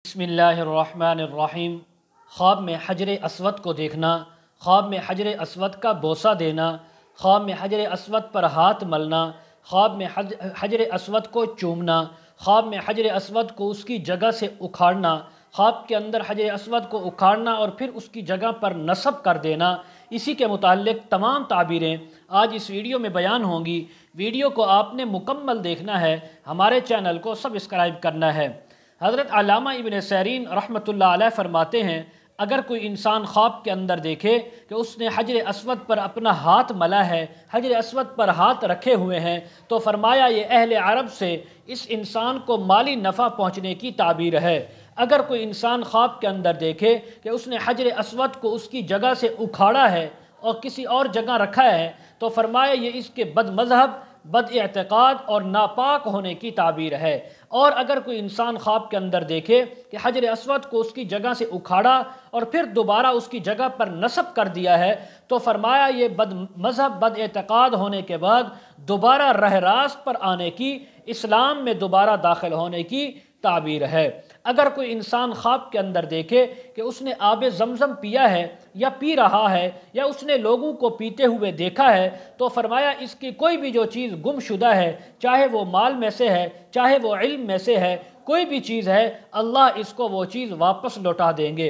बिस्मिल्लाहिर्रहमानिर्रहीम। ख्वाब में हजर अस्वद को देखना, ख्वाब में हजर अस्वद का बोसा देना, ख्वाब में हजर अस्वद पर हाथ मलना, ख्वाब में हजर अस्वद को चूमना, ख्वाब में हजर अस्वद को उसकी जगह से उखाड़ना, ख्वाब के अंदर हजर अस्वद को उखाड़ना और फिर उसकी जगह पर नस्ब कर देना, इसी के मुताल्लिक़ तमाम ताबीरें आज इस वीडियो में बयान होंगी। वीडियो को आपने मुकम्मल देखना है, हमारे चैनल को सब्सक्राइब करना है। हज़रत अल्लामा इब्न सीरीन रहमतुल्लाह अलैह फरमाते हैं, अगर कोई इंसान ख्वाब के अंदर देखे कि उसने हजर अस्वद पर अपना हाथ मला है, हजर अस्वद पर हाथ रखे हुए हैं, तो फरमाया ये अहले अरब से इस इंसान को माली नफ़ा पहुँचने की ताबीर है। अगर कोई इंसान ख्वाब के अंदर देखे कि उसने हजर अस्वद को उसकी जगह से उखाड़ा है और किसी और जगह रखा है, तो फरमाया ये इसके बदमज़हब, बद-ए-एतक़ाद और नापाक होने की ताबीर है। और अगर कोई इंसान ख्वाब के अंदर देखे कि हजर अस्वद को उसकी जगह से उखाड़ा और फिर दोबारा उसकी जगह पर नस्ब कर दिया है, तो फरमाया ये बद-मज़हब, बद-ए-एतक़ाद होने के बाद दोबारा रह रास्त पर आने की, इस्लाम में दोबारा दाखिल होने की ताबीर है। अगर कोई इंसान ख्वाब के अंदर देखे कि उसने आबे ज़मज़म पिया है या पी रहा है या उसने लोगों को पीते हुए देखा है, तो फरमाया इसकी कोई भी जो चीज़ गुमशुदा है, चाहे वो माल में से है, चाहे वो इल्म में से है, कोई भी चीज़ है, अल्लाह इसको वो चीज़ वापस लौटा देंगे।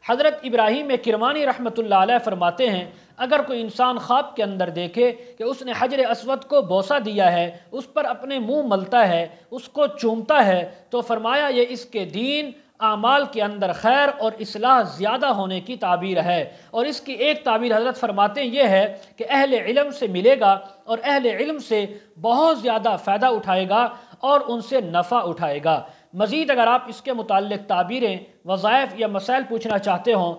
हज़रत इब्राहीम किरमानी रहमतुल्लाह अलैह फरमाते हैं, अगर कोई इंसान ख्वाब के अंदर देखे कि उसने हजर अस्वद को बोसा दिया है, उस पर अपने मुंह मलता है, उसको चूमता है, तो फरमाया ये इसके दीन आमाल के अंदर खैर और इस्लाह ज़्यादा होने की ताबीर है। और इसकी एक ताबीर हज़रत फरमाते हैं ये है कि अहले इल्म से मिलेगा और अहले इल्म से बहुत ज़्यादा फ़ायदा उठाएगा और उनसे नफ़ा उठाएगा। मज़ीद अगर आप इसके मुताल्लिक़ ताबीरें, वज़ाइफ या मसाइल पूछना चाहते हों,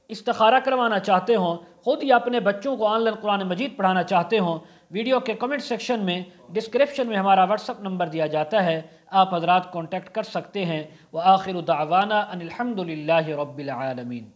इस्तिखारा करवाना चाहते हों, ख़ुद या अपने बच्चों को ऑनलाइन कुरान मजीद पढ़ाना चाहते हों, वीडियो के कमेंट सेक्शन में, डिस्क्रिप्शन में हमारा व्हाट्सअप नंबर दिया जाता है, आप हज़रात कॉन्टैक्ट कर सकते हैं। व आखिरु दावाना अनिल हम्दुलिल्लाहि रब्बिल आलमीन।